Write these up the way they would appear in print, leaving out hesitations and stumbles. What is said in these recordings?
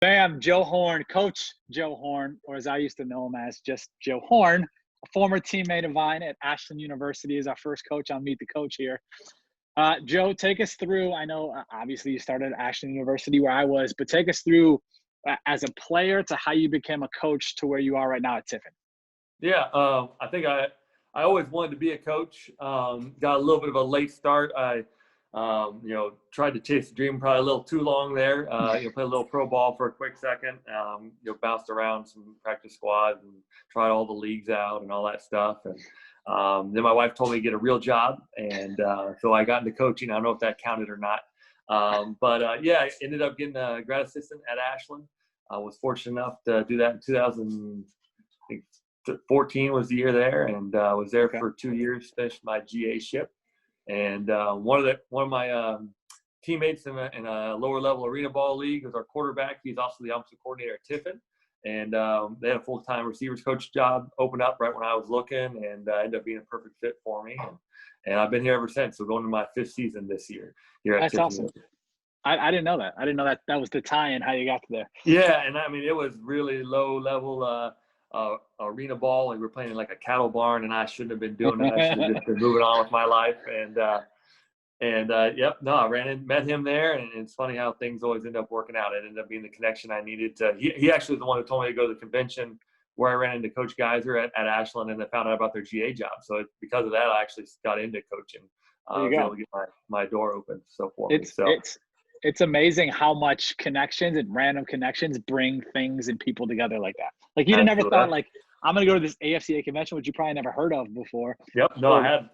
Bam, Joe Horn, Coach Joe Horn, or as I used to know him as just Joe Horn, a former teammate of mine at Ashland University, is our first coach on Meet the Coach here. Joe, take us through. I know obviously you started at Ashland University where I was, but take us through as a player to how you became a coach to where you are right now at Tiffin. Yeah, I think I always wanted to be a coach. Got a little bit of a late start. I tried to chase the dream probably a little too long there. Played a little pro ball for a quick second. Bounced around some practice squads and tried all the leagues out and all that stuff. And then my wife told me to get a real job, and so I got into coaching. I don't know if that counted or not, I ended up getting a grad assistant at Ashland. I was fortunate enough to do that in 2014 was the year there, and was there for 2 years. Finished my GA-ship. And one of my teammates in a lower level arena ball league was our quarterback. He's also the offensive coordinator at Tiffin. And they had a full-time receivers coach job open up right when I was looking, and ended up being a perfect fit for me. And I've been here ever since. So going to my 5th season this year here at That's Tiffin. awesome. I didn't know that. I didn't know that was the tie-in how you got to there. Yeah, and I mean it was really low level arena ball. Like we were playing in like a cattle barn, and I shouldn't have been doing it. I should have just been moving on with my life. I met him there, and it's funny how things always end up working out. It ended up being the connection I needed to. He actually was the one who told me to go to the convention where I ran into Coach Geiser at Ashland, and I found out about their GA job. So because of that, I actually got into coaching. I was able to get my door open for me. It's amazing how much connections and random connections bring things and people together like that. Like you'd never thought, like, I'm going to go to this AFCA convention, which you probably never heard of before. Yep. No, I had.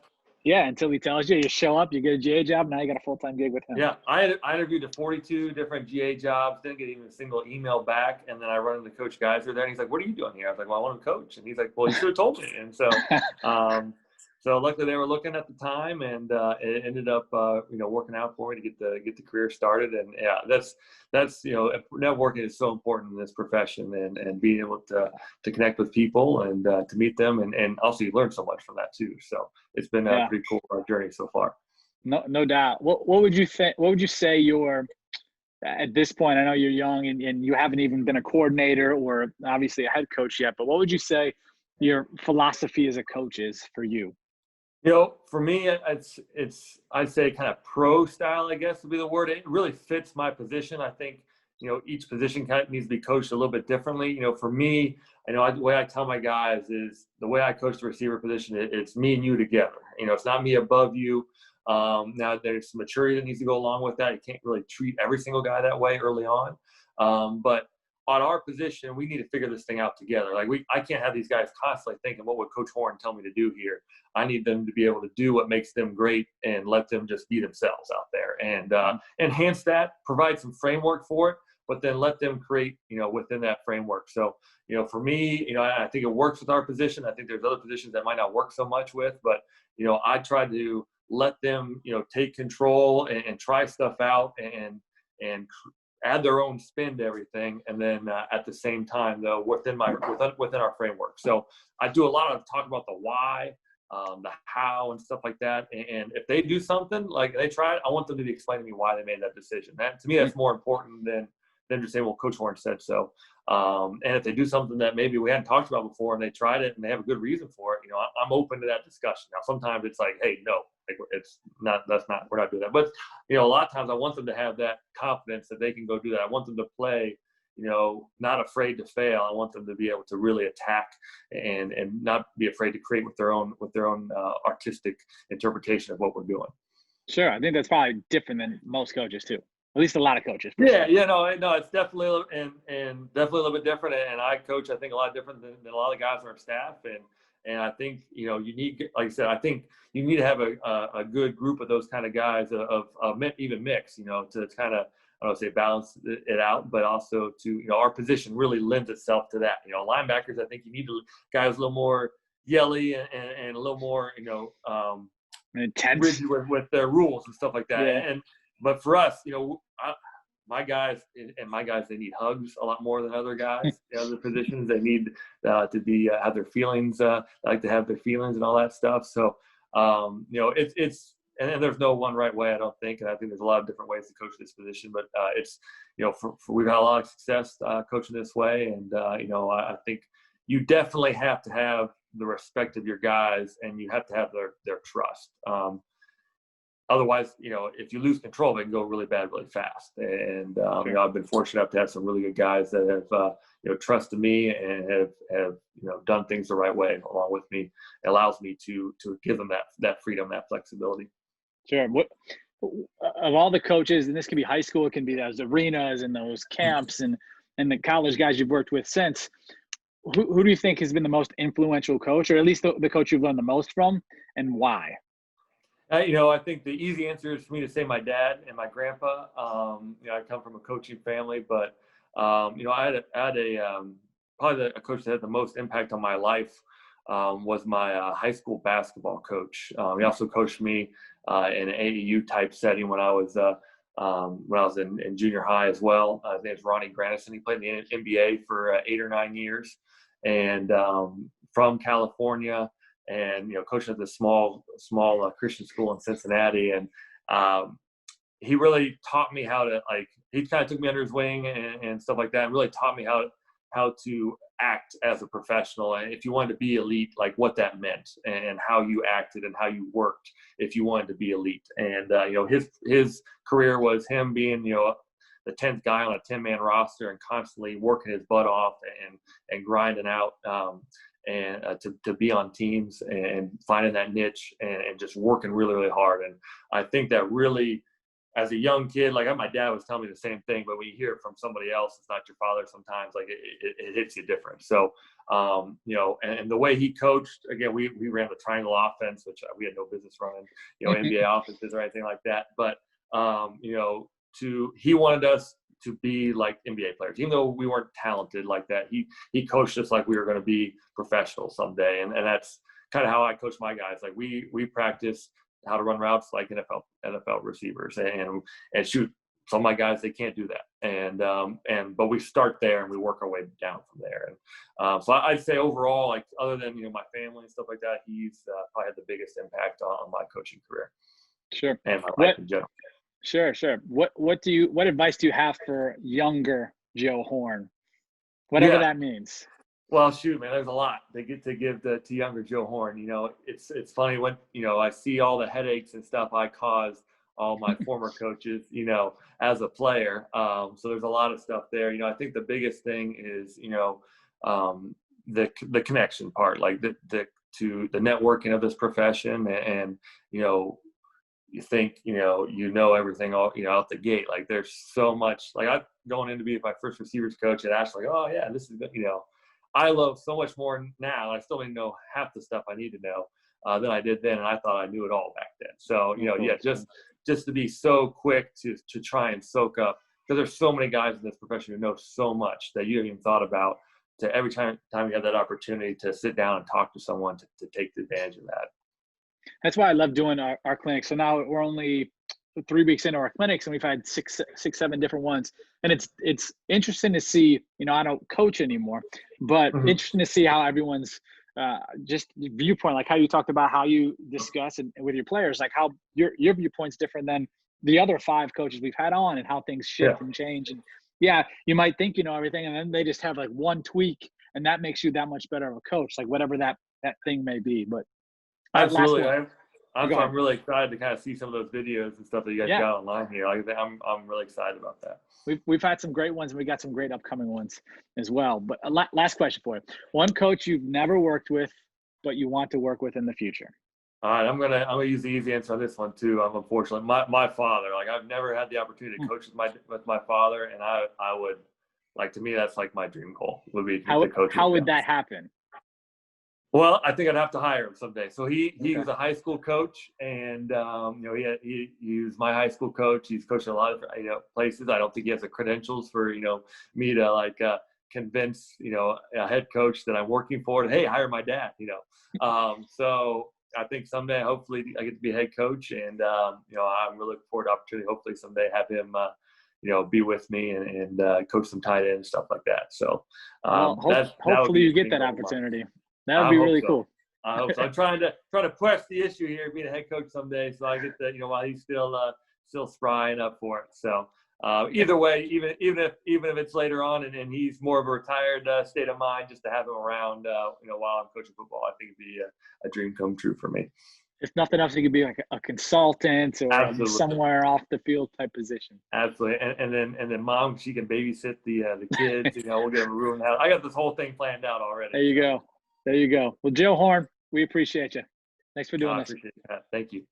Yeah, until he tells you, you show up, you get a GA job, now you got a full-time gig with him. Yeah, I interviewed to 42 different GA jobs, didn't get even a single email back, and then I run into Coach Geiser there, and he's like, "What are you doing here?" I was like, "Well, I want to coach," and he's like, "Well, you should have told me." And so, so luckily they were looking at the time, and it ended up working out for me to get the career started. And yeah, that's networking is so important in this profession, and being able to connect with people and to meet them, and also you learn so much from that too. So it's been a pretty cool journey so far. No doubt. What would you think? What would you say your at this point? I know you're young and you haven't even been a coordinator or obviously a head coach yet, but what would you say your philosophy as a coach is for you? For me, it's I'd say kind of pro style, I guess would be the word. It really fits my position. I think, each position kind of needs to be coached a little bit differently. For me, the way I tell my guys is the way I coach the receiver position, it's me and you together. It's not me above you. Now there's some maturity that needs to go along with that. You can't really treat every single guy that way early on. But on our position, we need to figure this thing out together. Like I can't have these guys constantly thinking, what would Coach Horn tell me to do here? I need them to be able to do what makes them great and let them just be themselves out there, and enhance that, provide some framework for it, but then let them create, within that framework. So, for me, I think it works with our position. I think there's other positions that might not work so much with, but, I try to let them, take control and try stuff out and add their own spin to everything, and then at the same time, though, within our framework. So I do a lot of talk about the why, the how, and stuff like that. And if they do something like they try it, I want them to explain to me why they made that decision. That to me, that's more important than just saying, "Well, Coach Horn said so." And if they do something that maybe we hadn't talked about before and they tried it and they have a good reason for it, I'm open to that discussion. Now, sometimes it's like, "Hey, no, it's not. We're not doing that." But a lot of times I want them to have that confidence that they can go do that. I want them to play, not afraid to fail. I want them to be able to really attack and not be afraid to create with their own artistic interpretation of what we're doing. Sure, I think that's probably different than most coaches too. At least a lot of coaches. No, it's definitely and definitely a little bit different. And I coach, I think, a lot different than a lot of guys on our staff. And I think, you need, like I said, I think you need to have a good group of those kind of guys of even mix, to kind of, I don't say balance it out, but also to, our position really lends itself to that. Linebackers, I think you need guys a little more yelly and a little more, intense rigid with their rules and stuff like that. Yeah. But for us, my guys, they need hugs a lot more than other guys. Other positions, they need to be have their feelings. Like to have their feelings and all that stuff. So, it's and there's no one right way, I don't think. And I think there's a lot of different ways to coach this position, but it's, we've had a lot of success coaching this way. And, I think you definitely have to have the respect of your guys, and you have to have their trust. Otherwise, if you lose control, it can go really bad, really fast. And, Sure. I've been fortunate enough to have some really good guys that have, trusted me and have done things the right way along with me. It allows me to give them that freedom, that flexibility. Sure. What of all the coaches, and this can be high school, it can be those arenas and those camps and the college guys you've worked with since, who do you think has been the most influential coach, or at least the coach you've learned the most from, and why? I think the easy answer is for me to say my dad and my grandpa. I come from a coaching family, but I had a probably a coach that had the most impact on my life was my high school basketball coach. He also coached me in an AAU type setting when I was in junior high as well. His name is Ronnie Granison. He played in the NBA for 8 or 9 years, and from California. And coaching at this small Christian school in Cincinnati, and he really taught me how to, he kind of took me under his wing and stuff like that, and really taught me how to act as a professional, and if you wanted to be elite, what that meant, and how you acted and how you worked if you wanted to be elite. And his career was him being the 10th guy on a 10-man roster and constantly working his butt off and grinding out. And to be on teams and finding that niche and just working really, really hard. And I think that really, as a young kid, my dad was telling me the same thing, but when you hear it from somebody else, it's not your father sometimes, it hits you different. So, and the way he coached, again, we ran the triangle offense, which we had no business running, NBA offenses or anything like that. But, he wanted us to be like NBA players, even though we weren't talented like that. He coached us like we were going to be professionals someday, and that's kind of how I coach my guys. We practice how to run routes like NFL receivers, and shoot. Some of my guys, they can't do that, but we start there and we work our way down from there. And so I'd say overall, other than my family and stuff like that, he's probably had the biggest impact on my coaching career. Sure. And my life in general. Sure. What advice do you have for younger Joe Horn? Whatever that means. Well, shoot, man, there's a lot they get to give to younger Joe Horn. It's funny when, I see all the headaches and stuff I caused all my former coaches, as a player. So there's a lot of stuff there. I think the biggest thing is, the connection part, to the networking of this profession, and you think everything all out the gate. There's so much. I'm going in to be my first receivers coach at Ashland. Oh yeah, this is I love so much more now. I still don't know half the stuff I need to know than I did then, and I thought I knew it all back then. So just to be so quick to try and soak up, because there's so many guys in this profession who know so much that you haven't even thought about. To every time you have that opportunity to sit down and talk to someone to take advantage of that. That's why I love doing our clinics. So now we're only 3 weeks into our clinics, and we've had six, 7 different ones. And it's interesting to see, I don't coach anymore, but interesting to see how everyone's just viewpoint, how you talked about how you discuss and with your players, how your viewpoint's different than the other 5 coaches we've had on, and how things shift and change. And you might think you know everything, and then they just have one tweak, and that makes you that much better of a coach, whatever that thing may be. But absolutely, I'm really excited to kind of see some of those videos and stuff that you guys got online here. I'm really excited about that. We've had some great ones, and we got some great upcoming ones as well. But last question for you: one coach you've never worked with, but you want to work with in the future. All right, I'm gonna use the easy answer on this one too. Unfortunately, my father. I've never had the opportunity to coach with my father, and I would to me that's my dream goal would be to coach. How would that happen? Well, I think I'd have to hire him someday. So he was a high school coach, and he was my high school coach. He's coached a lot of places. I don't think he has the credentials for me to convince a head coach that I'm working for to, hey, hire my dad. So I think someday hopefully I get to be a head coach, and I'm really looking forward to opportunity. Hopefully someday have him be with me and coach some tight end and stuff like that. So hopefully you get that opportunity. That would be really cool. I hope so. I'm trying to press the issue here, being a head coach someday, so I get that, while he's still sprying up for it. So either way, even if it's later on and he's more of a retired state of mind, just to have him around, while I'm coaching football, I think it'd be a dream come true for me. If nothing else, he could be like a consultant or somewhere off the field type position. Absolutely, and then mom, she can babysit the kids. We'll get them a room. I got this whole thing planned out already. There you go. Well, Joe Horn, we appreciate you. Thanks for doing this. I appreciate that. Thank you.